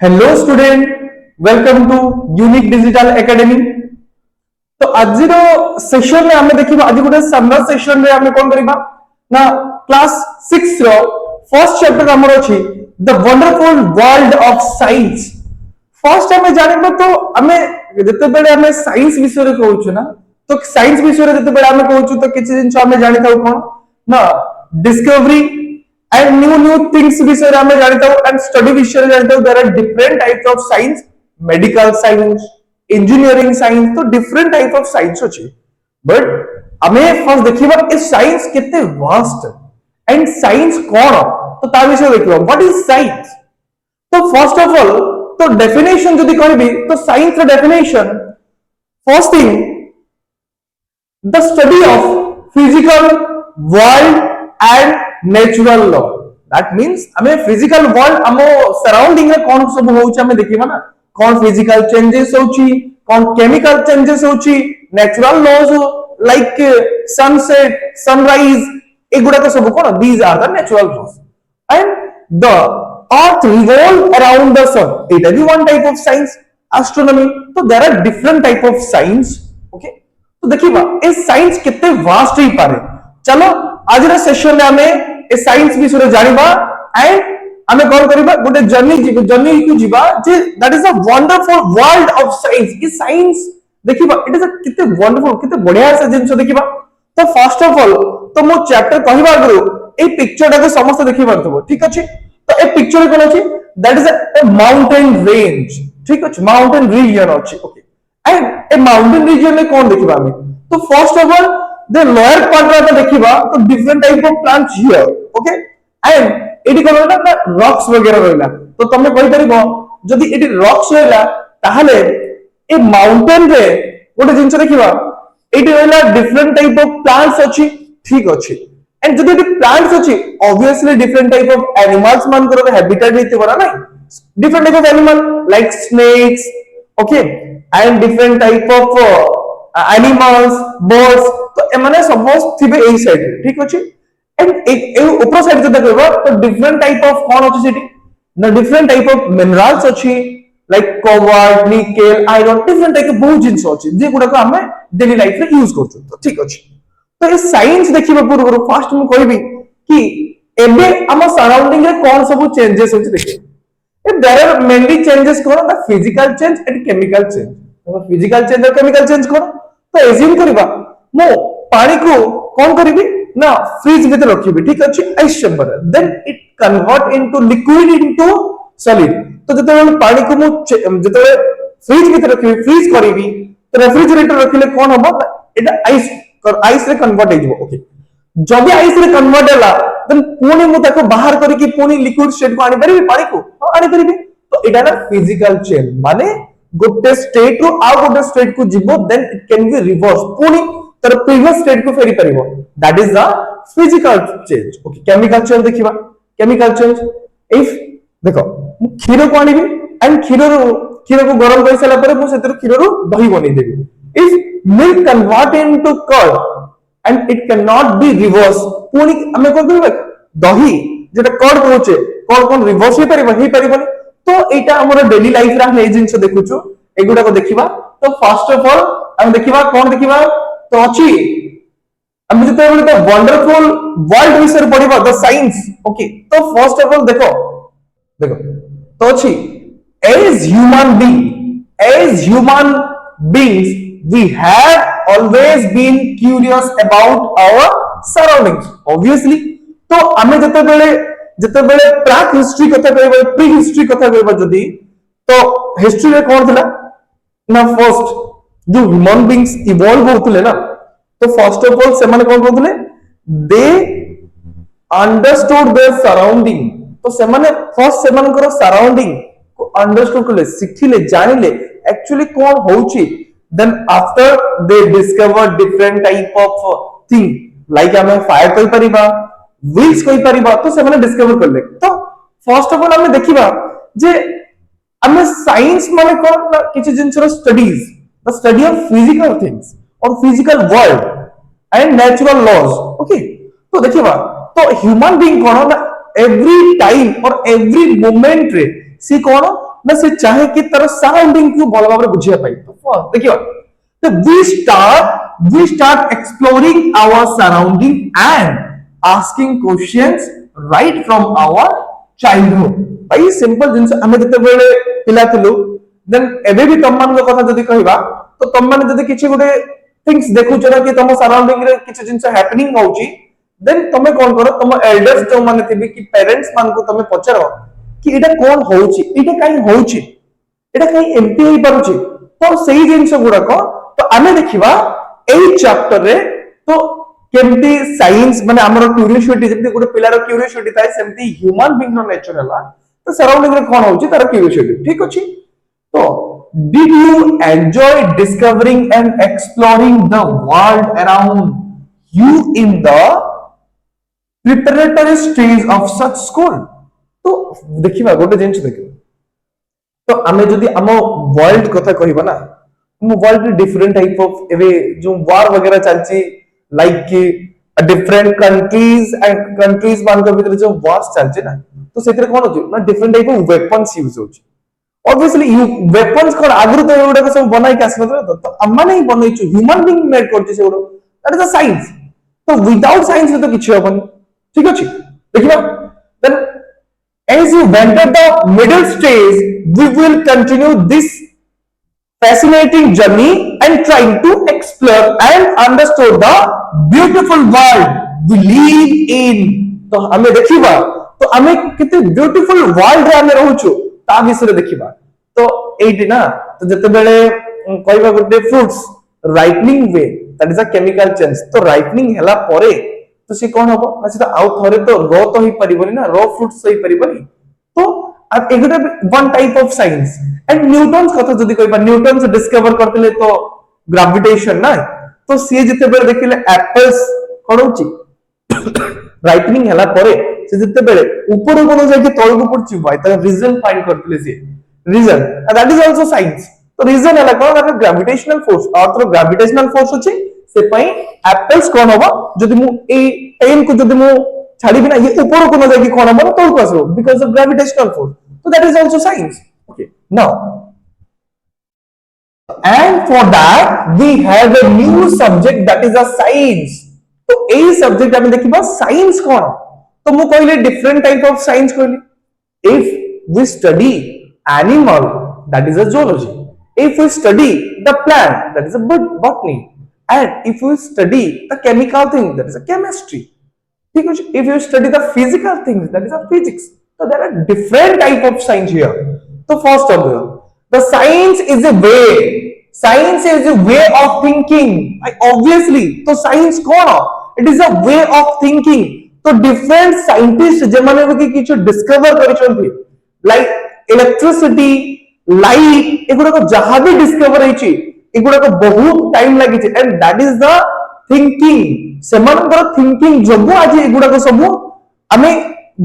Hello student, welcome to unique digital academy. तो आज session में हमें देखिबा आज गोटे समर सेशन में हमें कोन करिबा ना क्लास 6 रो फर्स्ट चैप्टर हमर अछि the wonderful world of science. First हमें जानिबा तो हमें जते बेले हमें साइंस विषय रे कहउछु ना, तो साइंस विषय रे जते बेले हमें कहउछु तो किछि दिन हमें जानि थाउ कोन ना डिस्कवरी and new things विषय हमें जानता हूं एंड स्टडी विषय जानता हूं। There are different types of science, medical science, engineering science, तो डिफरेंट टाइप ऑफ साइंस अछि। बट हमें फर्स्ट देखिबा ए साइंस केते वास्ट एंड साइंस कोन, तो ता विषय देखिबा व्हाट इज साइंस। तो फर्स्ट ऑफ ऑल तो डेफिनेशन जदी कहबी तो साइंस रो definition first thing the study of physical world and natural law. That means हमें फिजिकल वर्ल्ड हमो सराउंडिंग में कौन सब होउछ हमें देखिबा ना, कौन फिजिकल चेंजेस होउची, कौन केमिकल चेंजेस होउची, natural laws like sunset, sunrise, एगुडा को सब कोन these are the natural laws. And the earth revolve around the sun, it is one type of science. Astronomy, तो there are different type of science. Okay, तो देखिबा ए science केते vast ही पारे। चलो आज रे सेशन में हमें ए साइंस विषय जानिबा एंड हमें कौन करिबा गोटे जर्नी को जीवा जे that is a wonderful world of science. ई साइंस देखिबा इट इज अ किते वंडरफुल किते बढ़िया से जिंस देखिबा। तो फर्स्ट ऑफ ऑल तो मो चैप्टर कहबा गुरु ए पिक्चर टाके समस्त देखि परथबो, ठीक अछि। तो ए पिक्चर कोन अछि that is a mountain range, ठीक अछि, माउंटेन रीजन अछि। Okay, and A mountain region में कोन देखिबा हमें तो first of all the lower part में देखिबा तो different type of plants here, okay, and एटी कोन ना rocks वगैरह रहला। तो तमे कहि परिबो जदी एटी rocks रहला ताहले ए माउंटेन रे गोटे जिंस देखिबा एटी रहला different type of plants अछि, ठीक अछि। एंड जदी एटी plants अछि obviously different type of animals मान करो habitat हेते बरा ना, different type of animal like snakes, okay, and different type of animals, birds, तो एमाने सपोज थिबे एई साइड, ठीक अछि। एंड ए ऊपर साइड जब देखबा तो डिफरेंट टाइप ऑफ कोन अछि सेठी ना, डिफरेंट टाइप ऑफ मिनरल्स अछि like cobalt, nickel, iron, different type बहुत जिंस अछि जे गुडा को हमें डेली लाइफ रे यूज करछु, तो ठीक अछि। तो ए साइंस देखिबा पूर्व फर्स्ट हम कहबी कि एबे हम सराउंडिंग रे कोन सब चेंजेस होछि देखिए। If there are mainly changes कोन the physical change and chemical change. तो फिजिकल चेंज और केमिकल चेंज कोन तो एज्यूम करबा मो पानी को कौन करिबी ना फ्रिज भीतर रखिबी, ठीक अछि, ice chamber, then it convert into liquid into solid. तो जते पानी को मु जते फ्रिज भीतर रखिबी, फ्रीज करिबी, तो रेफ्रिजरेटर रखिले कोन होबो एटा आइस रे कन्वर्ट हेजिबो। ओके, जब आइस रे कन्वर्ट होला देन पुनी मु ताको बाहर करिकि पुनी लिक्विड स्टेट को आनि परिबी, पानी को आनि परिबी। तो एटा ना फिजिकल चेंज माने गोटे स्टेट रो आ गोटे स्टेट को जिवो, then it can be reverse, पुनी तर प्रीवियस स्टेट को फेरी परिबो, that is the physical change. Okay, chemical change देखिबा। केमिकल चेंज इफ देखो खीर को आनिबी एंड खीर को गरम कर साला पर मु सेतर खीर रो दही बनै देबी। If milk convert into curd and it can not be reverse, पुनी हमें कोन करबा दही जेटा कर्ड कहउचे कोन रिवर्स हे परिबनी। तो एटा हमर डेली लाइफ रा हे जिंस देखुछु एगुडा को देखिबा। तो फर्स्ट ऑफ ऑल हम देखिबा कोन देखिबा तो अछि हम जते बोले तो वंडरफुल वर्ल्ड विषय पढिबा द साइंस। ओके, तो फर्स्ट ऑफ ऑल देखो तो अछि as human beings we have always been curious about our surroundings. Obviously तो हमें जते बेले प्राक हिस्ट्री कथा कहबा, प्री हिस्ट्री कथा कहबा जदी तो हिस्ट्री रे कोन थिला ना फर्स्ट जो ह्यूमन बीइंग्स इवॉल्व होतले ना, तो फर्स्ट ऑफ ऑल से माने कोन करथले दे अंडरस्टूड देयर सराउंडिंग। तो से माने फर्स्ट से मानकर सराउंडिंग को अंडरस्टूड करले, सिखिले, जानिले एक्चुअली कोन होउची। Then after they discover different type of thing like हमें फायर कहि परिबा, व्हील्स कहि परिबा, तो से माने डिस्कवर करले। तो फर्स्ट ऑफ ऑल हमें देखिबा जे हमें साइंस माने कोन किछि जिंसर studies, the study of physical things or physical world and natural laws। okay, तो देखिए तो ह्यूमन बीइंग कोन ना एवरी टाइम और एवरी मोमेंट रे सी कोन ना से चाहे कि तार सराउंडिंग को भल भाव बुझिया पाई तो देखियो तो we start exploring our surrounding and asking questions right from our childhood भाई सिंपल जिंस हमें जते बेले पिला थिलु देन एबे भी तम मान कथा जदी कहबा तो तम मान जदी किछि गुटे थिंग्स देखु चला कि तम सराउंडिंग रे किछि जिंस हैपनिंग होउची देन तमे कोन करो तम एल्डर्स जो माने थिबी कि पेरेंट्स मान को तमे पचरो कि एटा कोन होउची एटा काई होउची एटा काई एमपी होई पारुची तो सेही जिंस गुडा को तो आमे देखिबा एई चैप्टर रे तो केमती साइंस माने हमर क्यूरियोसिटी जेमती गुटे पिलार क्यूरियोसिटी थाए सेमती ह्यूमन बीइंग नो नेचर हला तो सराउंडिंग रे कोन होउची तार क्यूरियोसिटी ठीक अछि तो did you enjoy discovering and exploring the world around you in the preparatory stage of such school तो देखिबा गोटे जिंस देखिबा तो आमे जदी हम वर्ल्ड कथा कहिबा ना हम वर्ल्ड डिफरेंट टाइप ऑफ एवे जो वार वगैरह चलची लाइक कि डिफरेंट कंट्रीज मान के भीतर जो वार्स चलचे ना तो सेतरे कोन होची ना different type of weapons use होची ऑब्वियसली यू वेपन्स कोन आगु तो एवडा सब बनाई के आसलो तो अम्मा नहीं बनैछु ह्यूमन बीइंग मेड करछि से एवडो दैट इज अ साइंस तो विदाउट साइंस तो किछ होबनी ठीक अछि देखिबा then as you enter the middle stage we will continue this fascinating journey and trying to explore and understand the beautiful world we live in तो हमें देखिबा तो हमें कितने ब्यूटीफुल वर्ल्ड रे हमें रहउछु ता विषय देखिबा तो एठी ना तो जते बेले कहबा गुटे fruits ripening way that is a chemical change तो राइपनिंग हला परे तो से कोन होबो ना से आउ थरे तो रो तो ही परिबनी ना रो फ्रूट्स सही परिबनी तो अब एगुटा one type of science and Newton's कथा जदी कहबा न्यूटन्स डिस्कवर करथिले तो ग्रेविटेशन ना तो से जते बेले देखिले एप्पल्स कोनोची राइपनिंग हला परे से जते बेले ऊपर कोन जाय कि तळ को पड़ची भाई त रीजन फाइंड करथिले से reason that is also science तो रीजन हला कोन दैट ग्रेविटेशनल फोर्स और तो ग्रेविटेशनल फोर्स होची से पई एप्पल्स कोन होबो जदी मु ए पेन को जदी मु छाड़ी बिना ये ऊपर को न जाय कि कोन होबो तळ को आसो because of gravitational force so that is also science okay now and for that we have a new subject that is a science तो ए सब्जेक्ट हमें देखिबा साइंस कोन तो मु कहले डिफरेंट टाइप ऑफ साइंस कहले if we study animal that is a zoology if we study the plant that is a botany and if we study the chemical thing that is a chemistry ठीक है if you study the physical things that is a physics so there are different type of science here so first of all the science is a way of thinking like obviously so science कौन it is a way of thinking तो different scientists जे माने कि किछ discover करिसंती like electricity light एगुडा को जहां भी discover होईची एगुडा को बहुत टाइम लागि छै and that is the thinking सेमानकर थिंकिंग जगु आज एगुडा को सब हमें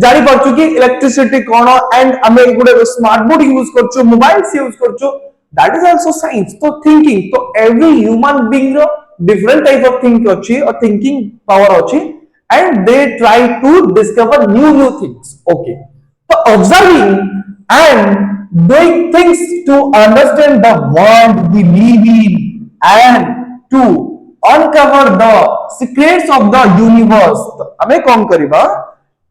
जानि पारछु कि इलेक्ट्रिसिटी कोन एंड हमें एगुडा स्मार्ट बोर्ड यूज करछु मोबाइल से यूज करछु दैट इज आल्सो साइंस तो थिंकिंग तो एवरी ह्यूमन बीइंग रो डिफरेंट टाइप ऑफ थिंक अछि और थिंकिंग पावर अछि and they try to discover new things okay तो observing and doing things to understand the world we live in and to uncover the secrets of the universe हमें कौन करिबा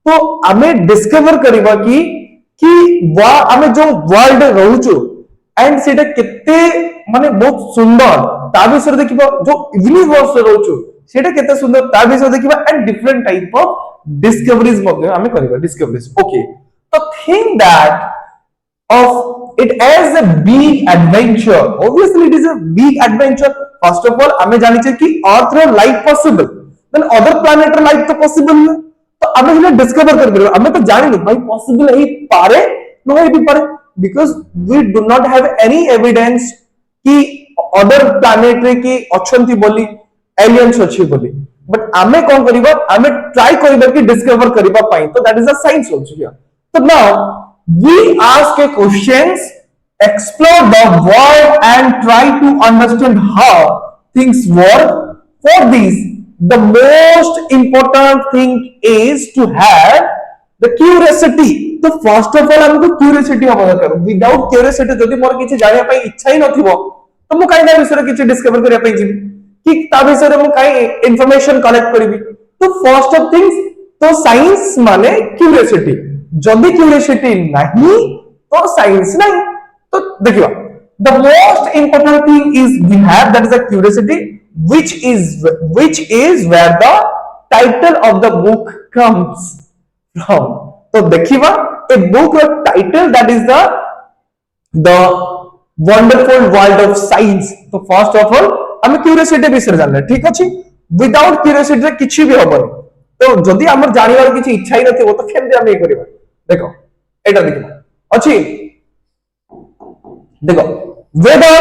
तो हमें discover करिबा कि वा हमें जो वर्ल्ड रहउचो एंड सेटा केते माने बहुत सुंदर ता विषय देखिबा जो यूनिवर्स रहउचो सेटा केते सुंदर ता विषय देखिबा and different type of discoveries मध्ये हमें करिबा डिस्कवरीज ओके तो think that of it as a big adventure obviously it is a big adventure first of all हमें जानि छै कि अर्थ रे life possible then other planet रे लाइफ तो पॉसिबल है तो हमें हिला डिस्कवर कर दियो हमें तो जानि भाई पॉसिबल है पारे न है भी पारे because we do not have any evidence कि अदर प्लैनेट रे कि अछंती बोली एलियंस अछि बोली बट हमें कोन करिबा हमें ट्राई करिबा कि डिस्कवर करिबा पाई तो that is a science also here तो now we ask a questions explore the world and try to understand how things work for this the most important thing is to have the curiosity. तो first of all हमको curiosity हबा दरकार। Without curiosity जदि मोर किछि जानिया पई इच्छा ही नथिबो तो मु काई ना विषय किछि डिस्कवर करिया पई जिबी कि ता विषय मु काई इंफॉर्मेशन कलेक्ट करबी। तो फर्स्ट ऑफ थिंग्स तो साइंस माने क्यूरियोसिटी। जदि क्यूरियोसिटी नहीं तो साइंस नहीं। तो देखिबा the most important thing is we have, that is a curiosity, which is where the title of the book comes from. तो देखिबा a book or title, that is the wonderful world of science. तो first of all हमें curiosity विषय जानले, ठीक अछि। Without curiosity किछि भी हबनी। तो जदि हमर जानिबार किछि इच्छा ही नथिबो तो केमते हम ए करिबा। देखो एटा देखिबा अछि, देखो whether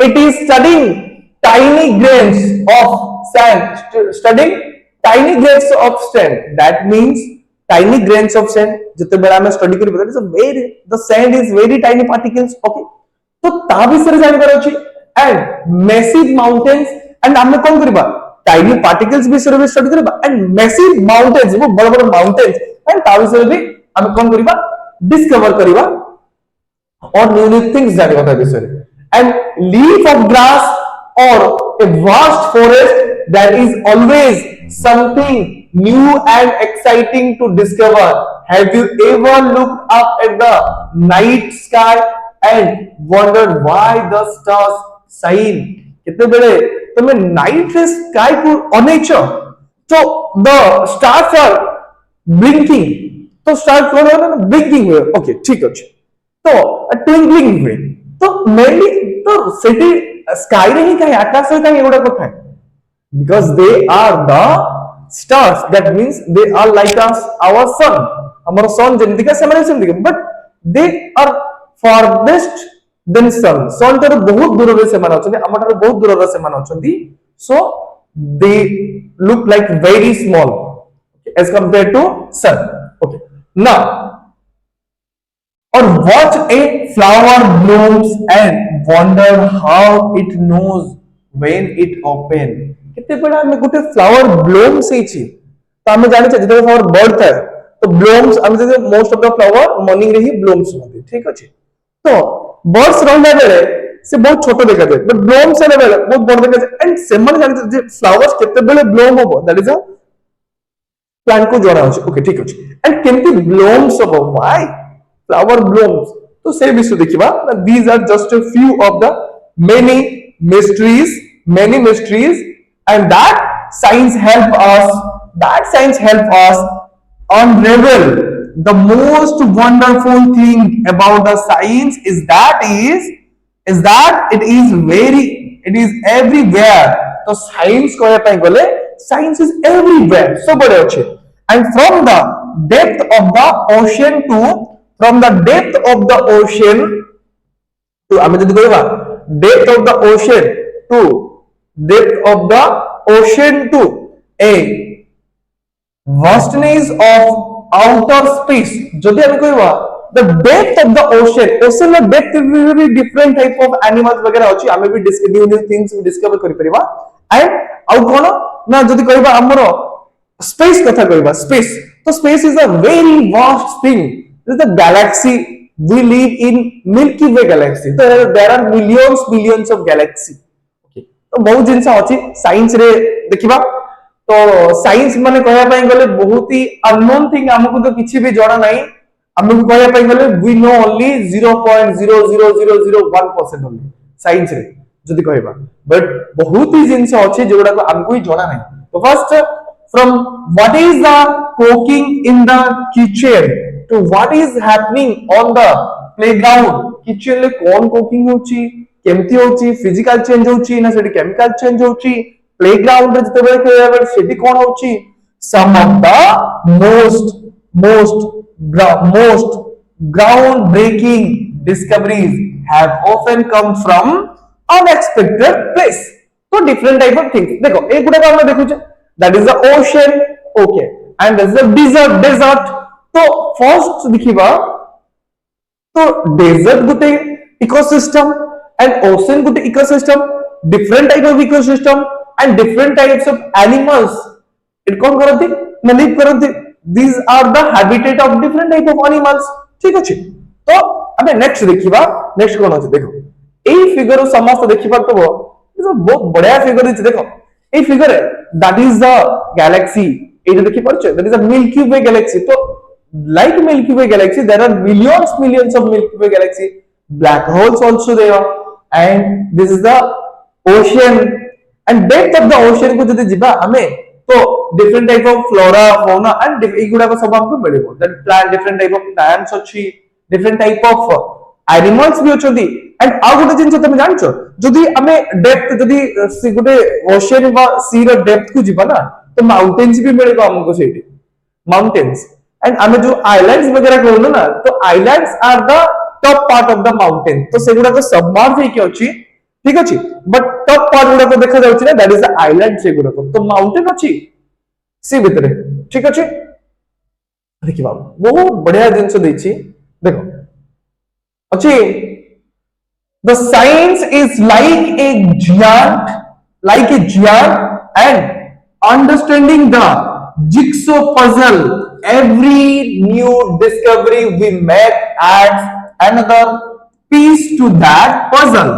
it is studying tiny grains of sand, that means tiny grains of sand जते बेला हम स्टडी करी that is a very, the sand is very tiny particles, okay। तो ता विषय जानि पर अछि and massive mountains, and हम कोन करबा tiny particles विषय में स्टडी करबा and massive mountains, वो बड़ बड़ mountains, and ता विषय भी हम कोन करबा डिस्कवर करबा और न्यू थिंग्स जानिबा ता विषय। And leaf of grass or a vast forest, there is always something new and exciting to discover. Have you ever looked up at the night sky and wondered why the stars shine? कितने बड़े तुम्हें night sky को अनेचो तो the stars are blinking, तो star कौन है ना blinking हुए, ओके ठीक है। तो ट्विंकलिंग हुए तो मेनली तो सिटी स्काई रे ही कहीं आकाश रे कहीं एगोडा कथा है, because they are the stars, that means they are like us our sun, हमर सन जेमति का सेमाने सेमति, but they are farthest than sun. Sun तर बहुत दूर रे सेमाने अछन, हमर तर बहुत दूर रे सेमाने अछन, so they look like very small as compared to sun, okay. Now or watch a flower blooms and wonder how it knows when it open। कितने बड़ा हमें गुटे फ्लावर ब्लूम्स ହେଇଛି तो हमें जाने चाहिए जब फ्लावर बर्ड था तो ब्लूम्स हम जैसे most of the flower morning रे ही ब्लूम्स होते, ठीक अछि। तो बर्ड्स रहला बेले से बहुत छोट देखा जाए बट ब्लूम्स रहला बेले बहुत बड़ देखा जाए, एंड सेमन जाने जे फ्लावर्स केते बेले ब्लूम होबो, दैट इज अ प्लांट को जोड़ा अछि, ओके ठीक अछि। एंड केमती ब्लूम्स होबो, व्हाई flower blooms, तो से विषय देखिबा। these are just a few of the many mysteries and that science help us unravel the most wonderful thing about the science is that it is everywhere। तो science कहया पय गले science is everywhere, सब बड़े अच्छे। and from the depth of the ocean to हमें जदि कहबा depth of the ocean to a vastness of outer space, जदि हम कहबा the depth of the ocean La depth very different type of animals वगैरह अछि, हमें भी new things डिस्कवर करि परिबा। एंड आउ कोन ना जदि कहबा हमरो स्पेस कथा कहबा, स्पेस तो space is a very vast thing, this is the galaxy we live in, Milky Way galaxy, so there are millions of galaxy, okay। तो बहुत जिंस अछि साइंस रे देखिबा। तो साइंस माने कहया पय गले बहुत ही अननोन थिंग, हमको तो किछि भी जणा नाही, हमको कहया पय गले we know only 0.00001% only science रे जदि कहबा, बट बहुत ही जिंस अछि जेगुडा को हमको ही जणा नाही। तो first from what is the cooking in the kitchen to what is happening on the playground, kitchen ले कौन cooking होची, केमती होची, physical change होची ना सेठी chemical change होची, playground रे जते बेले खेलया बेले सेठी कौन होची, some of the most ground breaking discoveries have often come from unexpected place। तो different type of things देखो एक गुडा हमने देखु छे, that is the ocean, okay, and that is the desert। तो फर्स्ट देखिबा तो desert Gute ecosystem and ocean Gute ecosystem, different type of ecosystem and different types of animals it कौन करती ना लिव करती these are the habitat of different type of animals ठीक अछि तो अबे नेक्स्ट देखिबा नेक्स्ट कोन अछि देखो एई फिगर समस्त देखि पातबो बहुत बढ़िया फिगर अछि देखो एई figure that is the galaxy एटा देखि पाछे that is a Milky Way galaxy तो like Milky Way galaxy there are millions of Milky Way galaxy black holes also there and this is the ocean and depth of the ocean को जदि जिबा हमें तो different type of flora fauna and एगुडा को सब हमको मिलिबो that plant different type of plants अछि different type of animals भी अछंती and आ गोटे जिंस तुम जानछो जदि हमें डेप्थ जदि सी गोटे ओशियन बा सी रो डेप्थ को जिबा ना तो माउंटेन्स भी मिलिबो हमको सेठी माउंटेन्स एंड हमें जो आइलैंड्स वगैरह कहू ना तो islands are the top part of the mountain तो सेगुडा को सबमर्ज हे के अछि ठीक अछि बट टॉप पार्ट गुडा को देखा जाउछि ना दैट इज द आइलैंड सेगुडा को तो माउंटेन अछि सी भितरे ठीक अछि देखिबा बहुत बढ़िया जिंस दैछि देखो अछि the science is like a giant and understanding the jigsaw puzzle every new discovery we make adds another piece to that puzzle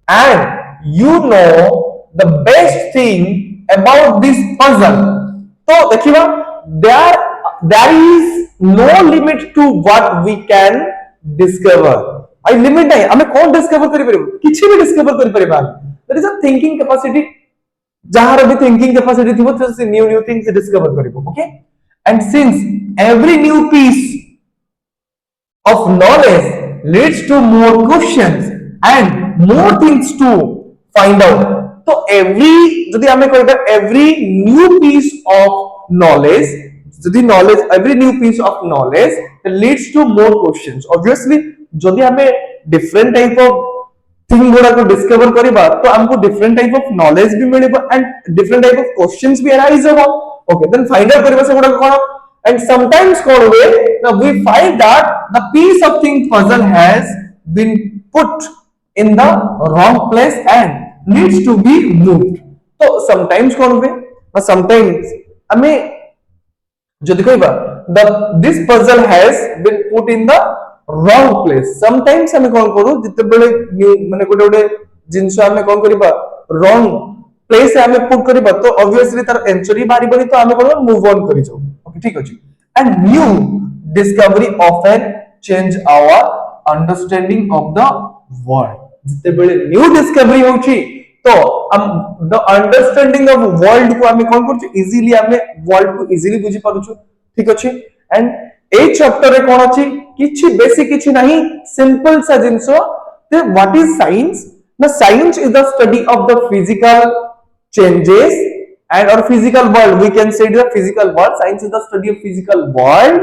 and you know the best thing about this puzzle तो देखिबा there is no limit to what we can discover I limit नहीं हमें कौन discover करि परबो किछि भी discover करि परबा there is a thinking capacity जहार भी थिंकिंग कैपेसिटी थिबो तो न्यू थिंग्स डिस्कवर करिबो okay and since every new piece of knowledge leads to more questions and more things to find out so जदि हमें कहबा every new piece of knowledge जदि knowledge every new piece of knowledge leads to more questions obviously जदि हमें different type of thing गुडा को discover करिबा तो हमको डिफरेंट टाइप ऑफ नॉलेज भी मिलेबो and different type of questions भी अराइज हो ओके देन फाइंड आउट करिबा से गुडा कोन एंड समटाइम्स कोन वे now we find that the piece of thing puzzle has been put in the wrong place and needs to be moved तो sometimes कोन वे समटाइम्स हमें जो देखिबा the this puzzle has been put in the wrong place sometimes हमें कौन करू जिते बेले माने गोटे गोटे जिंस हमें कौन करिबा wrong place हमें पुट करिबा तो obviously तार आंसर ही बारी बनी तो हमें कौन मूव ऑन करि जाऊ ओके ठीक अछि and new discovery often change our understanding of the world जिते बेले new discovery होची तो हम the understanding of world को हमें कौन करछु इजीली हमें world को इजीली बुझी पारुछु ठीक अछि and ए चैप्टर रे कोन अछि किछि बेसिक किछि नहीं सिंपल सा जिंसो ते व्हाट इज साइंस ना science is the study of the physical changes and or physical world we can say the physical world science is the study of physical world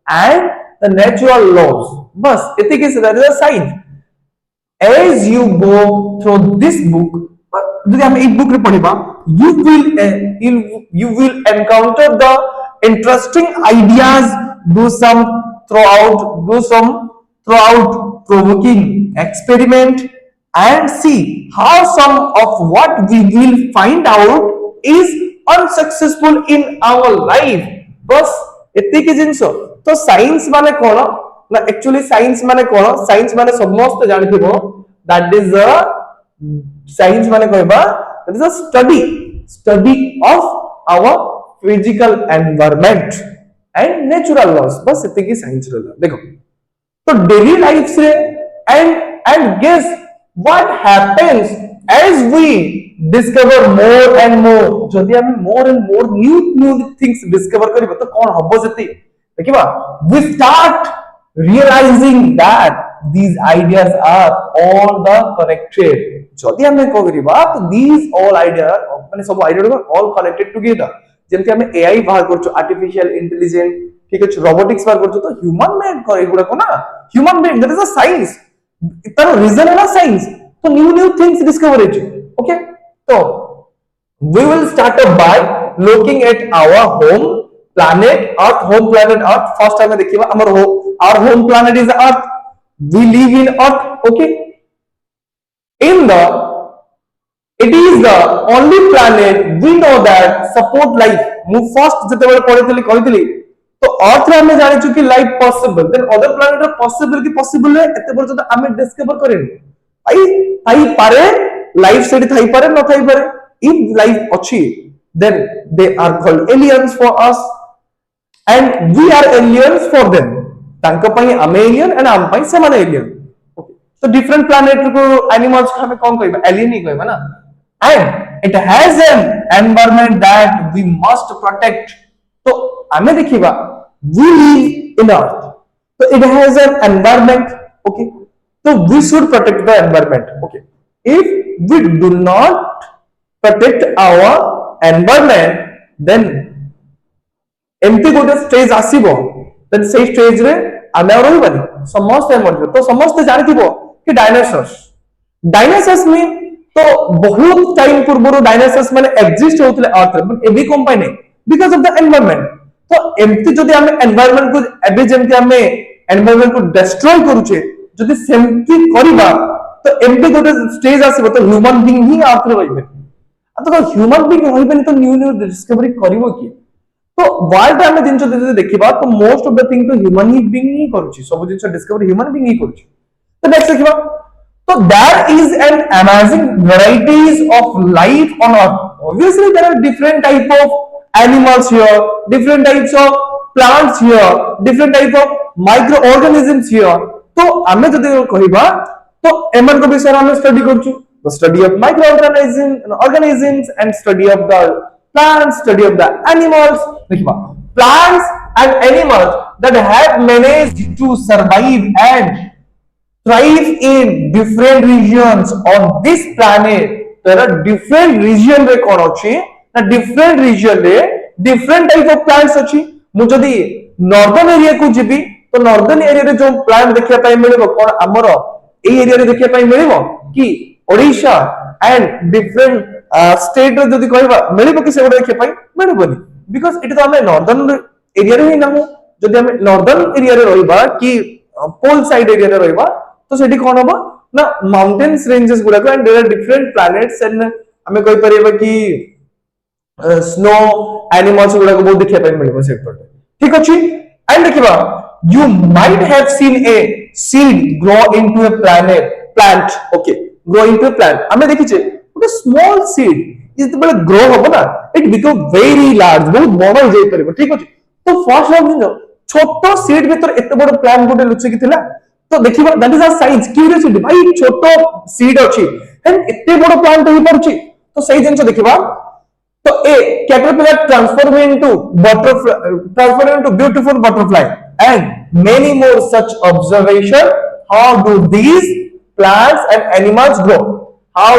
and the natural laws बस इतने के that is the science as you go through this book यदि हम एक book रे पढिबा you will encounter the interesting ideas do some throughout provoking experiment and see how some of what we will find out is unsuccessful in our life बस इतने की जिंसो तो science माने कोन ना एक्चुअली साइंस माने कोन साइंस माने समस्त जानिथिबो दैट इज अ साइंस माने कहबा that is a study of our physical environment and natural laws बस इतने की साइंस रहला देखो तो डेली लाइफ से and guess what happens as we discover more and more जदि हम more and more new things discover करिबो तो कोन हबो जति देखिबा we start realizing that these ideas are all the connected जदि हम करिबा तो these all ideas माने सब आइडिया all connected together जेमति हम एआई बाहर करछु आर्टिफिशियल इंटेलिजेंस ठीक अछि रोबोटिक्स बाहर करछु तो ह्यूमन मेड करे गुडा को ना human made that is a science इतना रीजन है ना साइंस तो न्यू थिंग्स डिस्कवर है ओके तो we will start up by looking at our home planet earth first time देखिबा हमर our home planet is earth we live in earth okay in the it is the only planet we know that support life मु first जते बेले पढितली कहितली तो अर्थ रे हमें जानि छु कि life possible, then other planet रे पॉसिबल कि पॉसिबल है एते पर्यंत हमें डिस्कवर करेन आई पारे लाइफ सेठी थाई पारे न थाई पारे, इफ लाइफ अच्छी then they are called aliens for us and we are aliens for them, तांका पई आमे एलियन एंड आम पई समान एलियन। ओके, तो डिफरेंट प्लैनेट को एनिमल्स को हमें कौन कहबा, एलियन ही कहबा ना। And it has an environment that we must protect, तो हमें देखिबा वी लिव इन अर्थ, तो it has an environment. Okay, तो we should protect the environment. Okay, if we do not protect our environment then एमती गोटे stage आसीबो, then से stage रे आमे और रहबानी समस्त मरबे। तो समस्त जानिथिबो कि डायनासोर्स मीन तो बहुत टाइम पूर्व डायनासोर्स माने एग्जिस्ट होतले अर्थ रे, बट एबी कम पाइ नै बिकॉज़ ऑफ द एनवायरनमेंट। तो एमती जदी आमे एनवायरनमेंट को एबे जेमती आमे एनवायरनमेंट को डिस्ट्रॉय करूचे, जदी सेमती करिबा तो एमती गोटे स्टेज आसीबो, तो ह्यूमन बीइंग ही अर्थ रे रहबे। तो ह्यूमन बीइंग रहबेनी तो न्यू डिस्कवरी करिवो कि, तो वर्ल्ड रे जिन जदी देखिबा तो मोस्ट ऑफ द थिंग तो ह्यूमन ही बीइंग ही करूची, सब जिन डिस्कवरी ह्यूमन बीइंग ही करूची। तो नेक्स्ट देखिबा, तो there is an amazing varieties of life on earth. Obviously there are different type of animals here, different types of plants here, different type of micro organisms here. तो हमें जदी कहिबा तो एमन को विषय हमें स्टडी करछु, the study of microorganisms and study of the plants, study of the animals। देखिबा plants and animals that have managed to survive and thrive in different regions on this planet। there are different region रे कोन अछि ना, different region रे different type of plants अछि। मु जदी northern area को जिबी तो नॉर्दर्न एरिया रे जो प्लांट देखिया पाई मिलिबो कोन हमर ए एरिया रे देखिया पाई मिलिबो कि ओडिशा एंड डिफरेंट स्टेट रे जदी कहबा मिलिबो कि से देखिया पाई मिलिबोनी, बिकॉज़ इट तो हमें नॉर्दर्न एरिया रे ही ना हो। जदी हमें नॉर्दर्न एरिया रे रहबा कि पोल साइड एरिया रे रहबा तो सेठी कोन होबा ना माउंटेन्स रेंजेस गुडा को, and there are different planets and हमें कहि परिबा कि स्नो एनिमल्स गुडा को बहुत देखिया पाई मिलिबो सेट पर। ठीक अछि, एंड देखिबा you might have seen a seed grow into a plant। okay, grow into a plant हमें देखिछे ଗୋଟେ small seed ଯେତେବେଳେ grow हबो ना it become very large, बहुत बड़ हो जाई परिबो। ठीक अछि, तो फर्स्ट ऑफ दिन छोटो सीड भीतर एते बड़ प्लांट गोटे लुचि कि थिला, तो देखिबा that is a science curiosity, भाई छोटो सीड अछि एंड एते बड़ प्लांट होई परछि, तो सही जिंस देखिबा। तो a caterpillar transform into beautiful butterfly and many more such observation। how do these plants and animals grow, how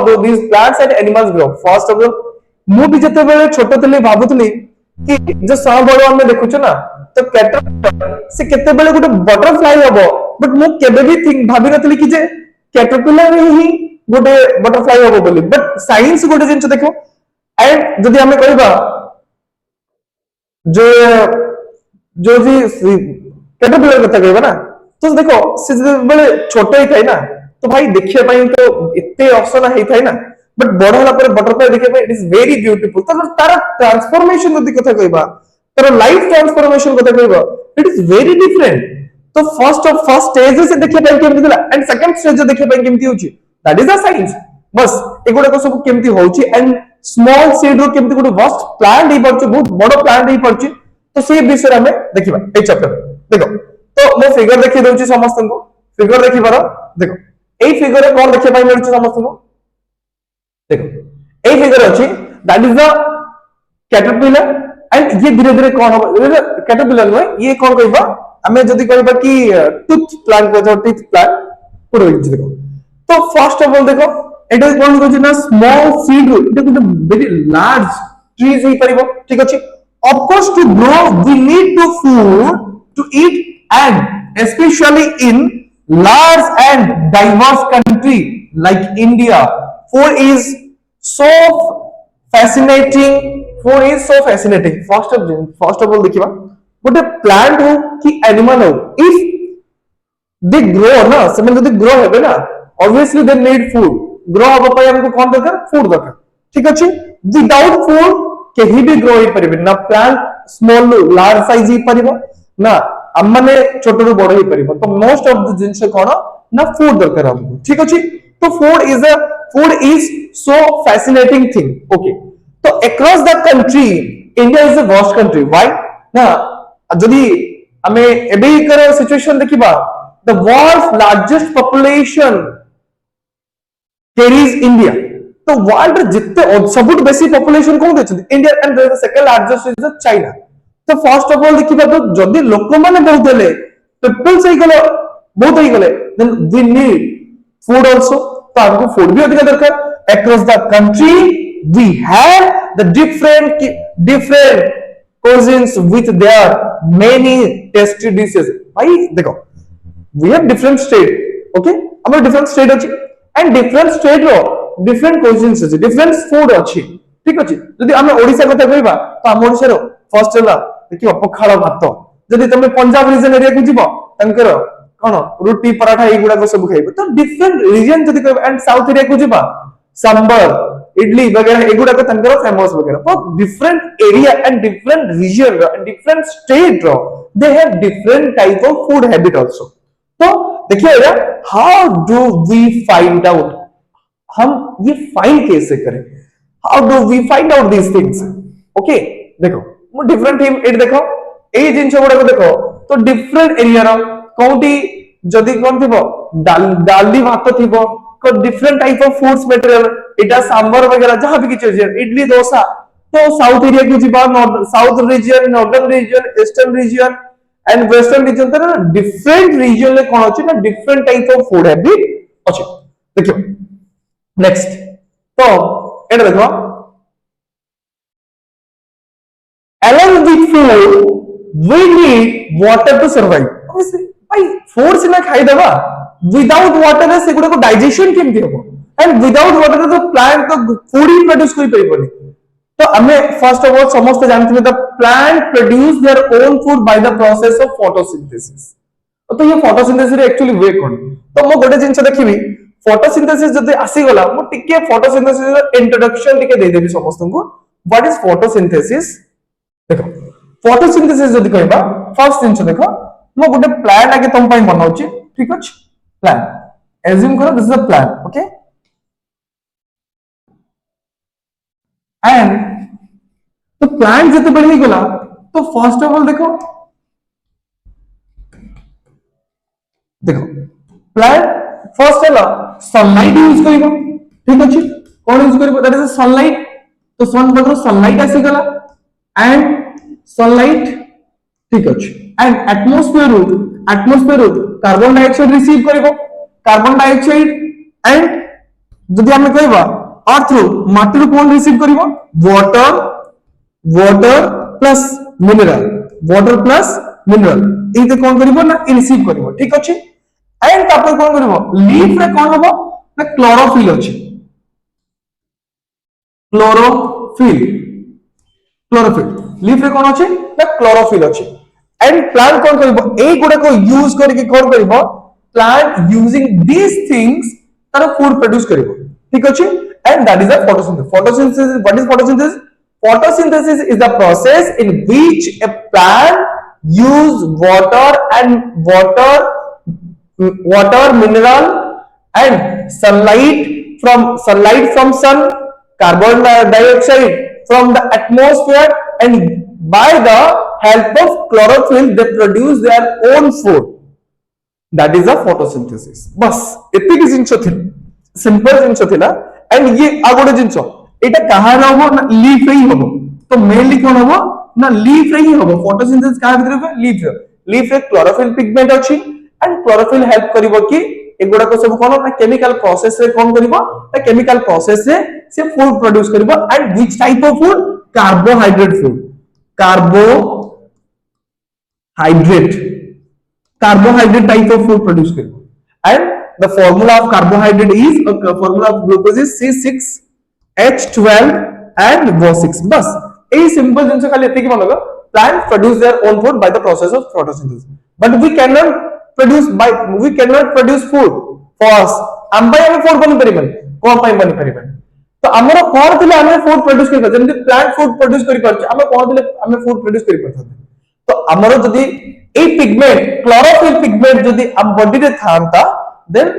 do these plants and animals grow? first of all मु भी जते बेले छोटो तले भाबुतली कि जो सांबळ हम देखुछ ना, तो कैटरपिलर से केते बेले गुटे बटरफ्लाई हबो, बट मु केबे भी थिंक भाबी नतली कि जे कैटरपिलर ही गुटे बटरफ्लाई हबो बोली। बट साइंस गुटे जिंस देखो, एंड जदी हमें कहबा जो जो जी कैटरपिलर कथा कहबा ना, तो देखो से बेले छोटो ही थाई ना, तो भाई देखिया पई तो इत्ते ऑप्शन है थाई ना, बट बड़ होला पर बटरफ्लाई देखिया पई इट इज वेरी ब्यूटीफुल। तो तार ट्रांसफॉर्मेशन जदी कथा कहबा, तार लाइफ ट्रांसफॉर्मेशन कथा कहबा, इट इज वेरी डिफरेंट। तो फर्स्ट स्टेज से देखिया पई केमति दिला, एंड सेकंड स्टेज देखिया पई केमति होची, दैट इज अ साइंस। बस एगुडा को सब केमति होची, and small seed row केमति Gute vast plant ही परछ, बहुत बड़ प्लांट ही परछ। तो से विषय हमें देखिबा ए चैप्टर देखो। तो मो फिगर देखि दउची समस्त को, फिगर देखि बारो देखो ए फिगर रे कोन देखि पाई मिलछ समस्त को, देखो ए फिगर अछि that is the caterpillar, and ये धीरे धीरे कोन हो कैटरपिलर में ये कोन कहबा, हमें जदी कहबा कि टूथ प्लांट को, टूथ प्लांट पुरो देखो। तो फर्स्ट ऑफ ऑल देखो it is going to be a small seed root, it is a very large trees ही परिबो। ठीक अछि, of course to grow we need to food to eat, and especially in large and diverse country like India food is so fascinating। first of all देखिबा गोटे plant हो कि animal हो, if they grow ना, से जदी grow हेबे ना, obviously they need food। Grow हबो पय हमको कोन दरकार, फूड दरकार। ठीक अछि, विदाउट फूड केही भी ग्रो ही परिबे ना, प्लांट स्मॉल रु लार्ज साइज ही परिबो ना हम माने छोट रु बड़ ही परिबो तो मोस्ट ऑफ द जिंस कोन ना फूड दरकार हमको ठीक अछि तो food is so fascinating thing okay तो across the country India is a vast country why ना जदी हमें एबे कर सिचुएशन देखिबा the world's largest population carries India तो वर्ल्ड जितने सबुठ बेसी पॉपुलेशन कौन देछन India and the second largest is China तो फर्स्ट ऑफ ऑल देखिबा तो जदी लोक माने बहुत हेले पीपल्स ही गले बहुत ही गले then we need food also तो हमको फूड भी अधिक दरकार across the country we have the different cuisines with their many tasty dishes भाई देखो we have different state okay हमर different state अछि and different state row different cuisines अछि different food अछि ठीक अछि जदि हम ओडिसा कथा कहबा तो हम ओडिसा रो फर्स्ट होला देखियो पखाल भात जदि तुम पंजाब रीजन एरिया को जीवो तंकर कोन रोटी पराठा एगुडा को सब खाइबो तो डिफरेंट रीजन जदि कहबा एंड साउथ एरिया को जीवा सांबर इडली वगैरह एगुडा को तंकर फेमस वगैरह पर different area and different region and different state रो they have different type of food habit also तो देखिए how do we find out हम ये फाइंड कैसे करें how do we find out these things okay देखो मु डिफरेंट टीम एट देखो ए जिंस गुडा को देखो तो डिफरेंट एरिया रो कोंटी जदी कोन थिबो दाली भात थिबो को different type of foods material एटा सांबर वगैरह जहां भी किछ इडली डोसा तो साउथ एरिया को जीवा south region northern region eastern region and western region तर डिफरेंट रीजन ले कोन अछि ना different type of food habit अछि देखियो नेक्स्ट तो एटा देखो along with food we need water to survive obviously भाई फूड सिना खाई देबा विदाउट वाटर से गुडा को डाइजेशन केमति होबो एंड विदाउट वाटर तो प्लांट तो फूड ही प्रोड्यूस करि परिबनी तो हमें फर्स्ट ऑफ ऑल समस्त जानते the plant produce their own food by the process of photosynthesis तो ये फोटोसिंथेसिस एक्चुअली वे कोन तो मो गोटे जिंस देखिबी फोटोसिंथेसिस जदि आसी गला मो टिके फोटोसिंथेसिस इंट्रोडक्शन टिके दे देबी समस्त को व्हाट इज फोटोसिंथेसिस देखो फोटोसिंथेसिस जदि कहबा फर्स्ट जिंस देखो मो गोटे प्लांट आके तुम पई बनाउची ठीक अछि प्लान एज्यूम करो this is a plan okay and तो प्लांट जते बढी गला तो फर्स्ट ऑफ ऑल देखो प्लांट फर्स्ट है सनलाइट यूज करिवो ठीक अछि कोन यूज करिवो दैट इज सनलाइट तो सन बदरो सनलाइट आसी गला एंड सनलाइट ठीक अछि and atmosphere carbon dioxide receive करिवो कार्बन डाइऑक्साइड एंड जदि हम कहबा अर्थ रो माटी रो कोन रिसीव करिवो वाटर प्लस मिनरल इते कोन करिवो ना रिसीव करिवो ठीक अछि एंड तापर कोन करिवो लीफ रे कोन होबो ना क्लोरोफिल अछि क्लोरोफिल लीफ रे कोन अछि ना क्लोरोफिल अछि एंड प्लांट कोन करिवो ए गुडा को यूज करके कोन करिवो प्लांट यूजिंग these things तार फूड प्रोड्यूस करिवो ठीक अछि and that is the photosynthesis what is photosynthesis is the process in which a plant use water mineral and sunlight from sun carbon dioxide from the atmosphere and by the help of chlorophyll they produce their own food that is the photosynthesis बस एतिक जिंस थिला simple जिंस थिला and ये आगोडे जिंस एटा कहा रहबो ना leaf रे ही होबो तो मेनली कोन होबो ना लीफ रे ही होबो फोटोसिंथेसिस का भीतर होबो लीफ रे क्लोरोफिल पिगमेंट अछि एंड क्लोरोफिल हेल्प करिवो कि एगुडा को सब कोन ना केमिकल प्रोसेस रे कोन करिवो ना केमिकल प्रोसेस से फूड प्रोड्यूस करिवो and which type of food carbohydrate type of food produce करिवो and the formula of carbohydrate is formula of glucose is C6H12 and O6 बस ए सिंपल जिंस खाली एते की मनबो plant produce their own food by the process of photosynthesis but we cannot produce food for us हम by हम food बनि परिबन को पाई बनि परिबन तो हमरो कोन थिले हमें फूड प्रोड्यूस करि जेमति प्लांट फूड प्रोड्यूस करि परछ हम कोन थिले हमें फूड प्रोड्यूस करि परछ तो हमरो जदी ए पिगमेंट क्लोरोफिल पिगमेंट जदी हम बॉडी रे थांता then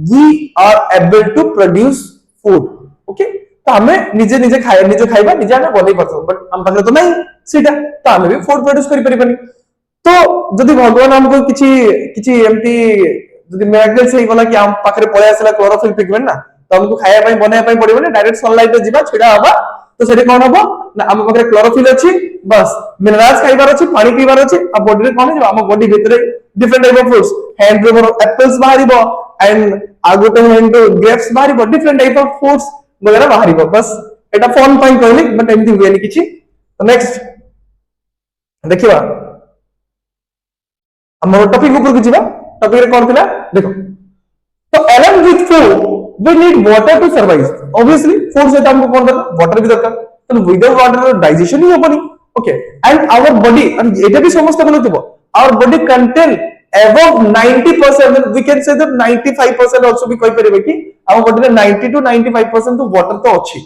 we are able to produce food okay तो हमें निजे खाइबा निजे हमें बनै परछ बट हम पाखरे तो नहीं सीटा तो हमें भी फूड प्रोड्यूस करि परिबनी तो जदि भगवान हमको किछि किछि एमती जदि मिरेकल से गला कि हम पाखरे पळे आसला क्लोरोफिल पिगमेंट ना तो हमको खाया पई बनाया पई पड़िबो डायरेक्ट सनलाइट रे जीवा छिडा हबा तो सेठी कोन हबो ना हम पाखरे क्लोरोफिल अछि बस मिनरल्स खाइबार अछि पानी पीबार अछि आ बॉडी रे कोन हम बॉडी भितरे different type of fruits hand रे मोर एप्पल्स बाहरिबो एंड आगोटे हैंड ग्रेप्स बाहरिबो डिफरेंट टाइप ऑफ फ्रूट्स वगैरह बाहरिबो बस एटा फन पई कहली बट एमती हुएनी किछि तो नेक्स्ट देखिबा हमर टॉपिक ऊपर को जीवा टॉपिक रे कोन थिला देखो तो along with food we need water to survive obviously food से हमको कौन दरकार वाटर भी दरकार तो विदाउट वाटर डाइजेशन ही होबनी ओके एंड आवर बॉडी एटा भी समस्त बोलु थबो our body contain above 90% we can say that 95% also भी कहि परिबे कि आवर बॉडी रे 90 to 95% तो वाटर तो अछि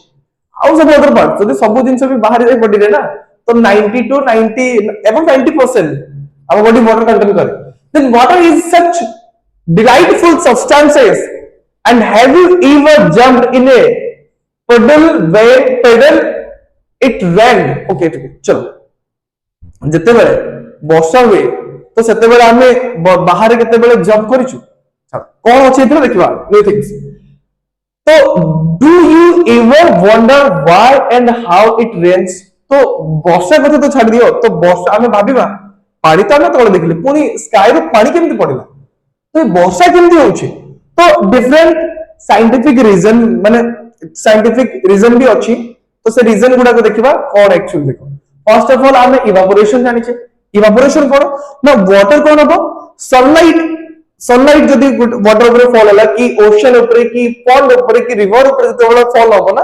आउ सब अदर पार्ट जदि सब जिंस भी बाहर जाय बॉडी रे ना तो 90 to 90 above 90% our body water contain करे then water is such delightful substances and have you ever jumped in a puddle when pedal it rained okay ठीक है चलो जते बेले वर्षा हुए तो सेते बेले हमें बाहर केते बेले जंप करिछु कोन अछि एतरे देखिबा न्यू थिंग्स तो do you ever wonder why and how it rains तो वर्षा कथा तो छाड़ दियो तो वर्षा हमें भाबिबा पानी तो हमें तले देखले पुनी स्काई रो पानी केमति पड़िला तो वर्षा केमति होउछि तो डिफरेंट साइंटिफिक रीजन माने साइंटिफिक रीजन भी अछि तो से रीजन गुडा को देखिबा कोन एक्चुअली देखो फर्स्ट ऑफ ऑल हमें इवापोरेशन जानि छे इवापोरेशन कोन ना वाटर कोन हबो सनलाइट जदी वाटर ऊपर फॉल होला कि ओशन ऊपर कि पॉन्ड ऊपर कि रिवर ऊपर जते फॉल होबो ना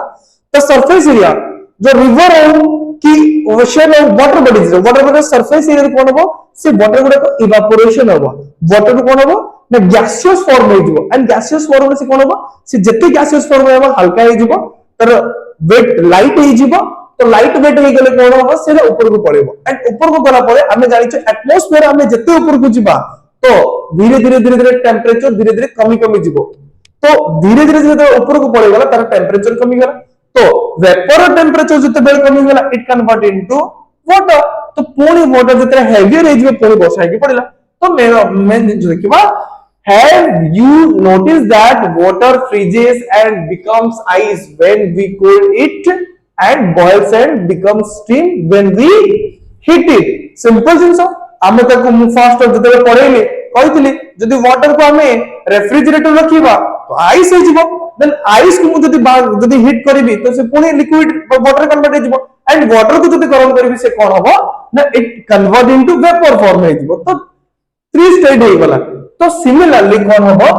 तो सरफेस एरिया जो रिवर हो कि ओशन और वाटर बॉडी सरफेस एरिया कोन हबो से वाटर गुडा को इवापोरेशन हबो वाटर कोन हबो ना गैसियस फॉर्म हो जिवो एंड गैसियस फॉर्म से कोन हबो से जत्ते गैसियस फॉर्म हबो हल्का हो जिवो तर वेट लाइट हो जिवो तो लाइट वेट हो गेले कोन हबो से ऊपर को पड़िबो एंड ऊपर को गला परे हमें जानि छ एटमॉस्फेयर हमें जत्ते ऊपर को जिबा तो धीरे धीरे टेंपरेचर धीरे धीरे कमी जिवो तो धीरे धीरे जब ऊपर को पड़े गला तार टेंपरेचर कमी गला तो वेपर टेंपरेचर जते बेल कमी गला इट कन्वर्ट इनटू वाटर तो पूरी वाटर जते हेवियर एज में पूरी बसा के पड़िला तो मैं देखिबा have you noticed that water freezes and becomes ice when we cool it and boils and becomes steam when we heat it simple जिंस आमे ताको फर्स्ट जते पढेली कहितली जदी वाटर को हमें रेफ्रिजरेटर रखिबा तो आइस हो जिवो देन आइस को जदी हीट करबी तो से पुनी लिक्विड वाटर कन्वर्ट हो जिवो एंड वाटर को जदी गरम करबी से कोन हबो ना it convert into vapour form हो जिवो तो थ्री स्टेज हो गला तो सिमिलरली कोन हबो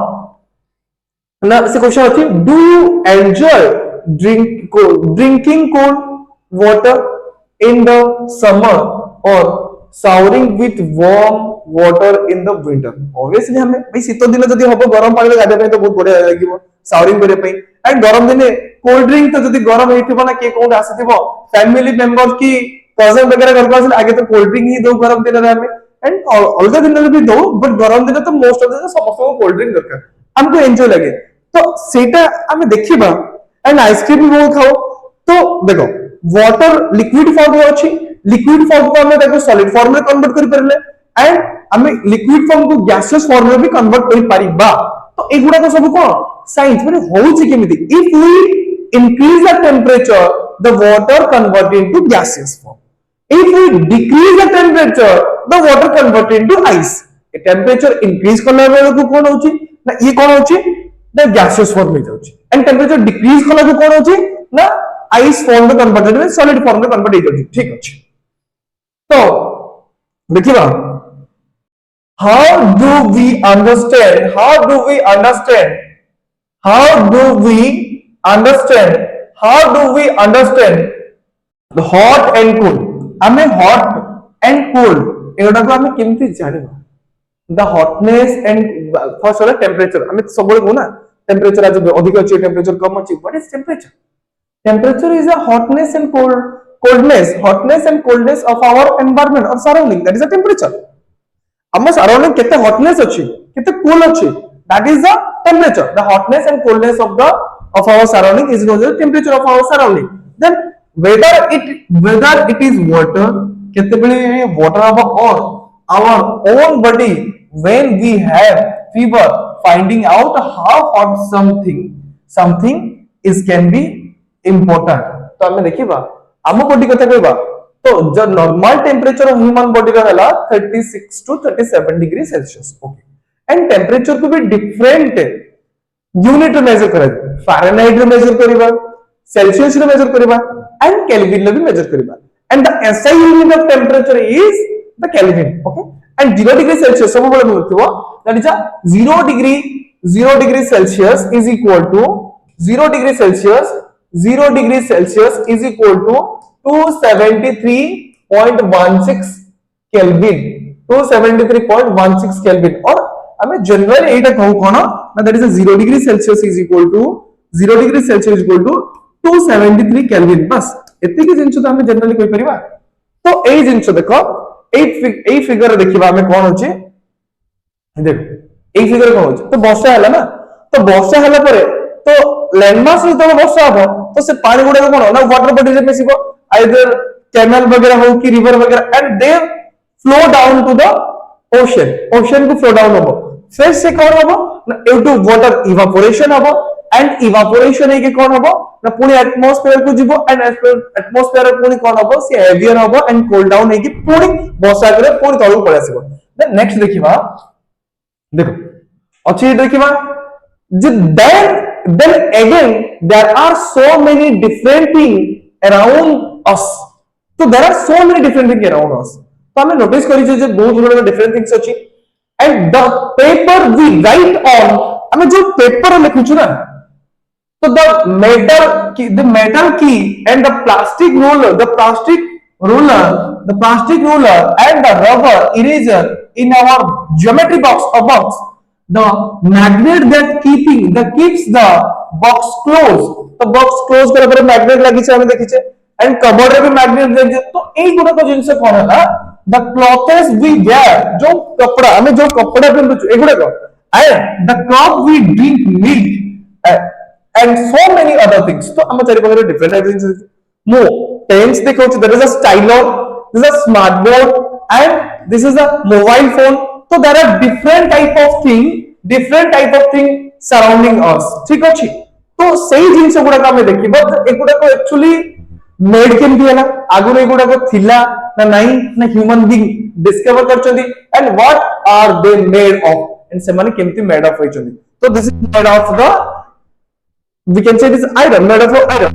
ना से क्वेश्चन अछि do you enjoy drinking cold water in the summer और showering with warm water in the winter obviously हमें भाई शीत दिन जदी हबो गरम पानी गाधे पे तो बहुत बढ़िया लागिवो शावरिंग करे पे एंड गरम दिन कोल्ड ड्रिंक तो जदी गरम हेथिबो ना के कोन आसीथिबो फैमिली मेंबर्स की कजन वगैरह घर को आगे तो कोल्ड ड्रिंक ही दो गरम दिन रे हमें एंड अलग दिन भी दो बट गरम दिन तो मोस्ट ऑफ द समस्त को कोल्ड ड्रिंक दरकार हमको एंजॉय लगे तो सेटा हमें देखिबा एंड आइसक्रीम भी बहुत खाओ तो देखो वाटर लिक्विड फॉर्म में अछि लिक्विड फॉर्म को हमें देखो सॉलिड फॉर्म में कन्वर्ट कर परले एंड हमें लिक्विड फॉर्म को गैसियस फॉर्म में भी कन्वर्ट कर पारिबा तो एगुडा को सब कोन साइंस माने होउची केमिति if we increase the temperature the water convert into gaseous form if we decrease the temperature the water convert into ice temperature increase करला बेले को कोन होउची ना ये कोन होउची द गैसियस फॉर्म में जाउची एंड टेंपरेचर डिक्रीज करला को कोन होउची ना आइस फॉर्म में कन्वर्ट में सॉलिड फॉर्म में कन्वर्ट हो जाउची ठीक अछि तो देखिबा how do we understand the hot and cold हमें hot and cold एगुडा को हमें केमति जानिबा the hotness and first वाला temperature हमें सब बोले को ना temperature आज अधिक अछि temperature कम अछि what is temperature Temperature is a hotness and coldness of our environment or surrounding. That is a temperature. Our surrounding kete hotness achi, kete cool achi. That is the temperature. The hotness and coolness of our surrounding is known as the temperature of our surrounding. Then whether it is water, kete bale water or our own body when we have fever, finding out how hot something is can be important. तो आमे देखिबा आम body कथा कहबा तो जो normal temperature of human body रा हला 36 to 37 degree Celsius okay and temperature को भी डिफरेंट यूनिट रे मेजर करा फारेनहाइट रे मेजर करबा सेल्सियस रे मेजर करबा एंड केल्विन रे भी मेजर करबा and the SI unit of temperature is the Kelvin okay and 0 degree Celsius सब बेले मिलथिबो that is 0 degree Celsius is equal to 0 degree Celsius 0 degree Celsius is equal to 273.16 Kelvin 273.16 Kelvin और हमें general एटा कहू कोन ना that is 0 degree Celsius is equal to 0 degree Celsius is equal to 273 Kelvin बस एति के जिंस तो हमें जनरली कहि परिबा तो एई जिंस देखो एई फिगर देखिबा हमें कोन होचे देखो एई फिगर कोन होचे तो वर्षा हला ना तो वर्षा हला परे तो लैंडमास जो वर्षा हो तो से पानी गुडा कोन ना वाटर बॉडी रे मिसिबो आइदर कैनल वगैरह हो कि रिवर वगैरह and they flow down to the ocean को फ्लो डाउन हो फिर से कोन हो ना ड्यू टू वाटर इवापोरेशन हो एंड इवापोरेशन है कि कोन हो ना पूरी एटमॉस्फेयर को जीवो एंड एटमॉस्फेयर पूरी कोन हो से हेवियर हो एंड कूल डाउन है कि पूरी वर्षा करे पूरी तळु पळे आसीबो देन नेक्स्ट देखिबा देखो अछि देखिबा then again there are so many different things around us so there are so many different things around us तो हमें नोटिस करी जे बहुत गुड डिफरेंट थिंग्स अछि and the paper we write on हमें जो पेपर लिखु छु ना तो the metal key and the plastic ruler and the rubber eraser in our geometry box the magnet that keeps the box closed तो box close करे पर magnet लगी छै हमें देखि छै and cupboard रे भी magnet जे तो एई गुडा को जिंस कोन हला the clothes we wear जो कपड़ा हमें जो कपड़ा पिंदु छु एगुडा को and the cup we drink milk and so many other things तो हम चारि बगरे डिफरेंट थिंग्स मो पेन्स देखो छु there is a stylus this is a smart board and this is a mobile phone तो there are different type of thing surrounding us ठीक अछि तो सही जिंस गुडा का हमें देखिबो एगुडा को एक्चुअली मेड केमथि हला आगु एगुडा को थिला ना नहीं ना ह्यूमन बीइंग डिस्कवर करचंदी and what are they made of and से माने केमथि मेड ऑफ होइचंदी तो this is made of the we can say this iron made of iron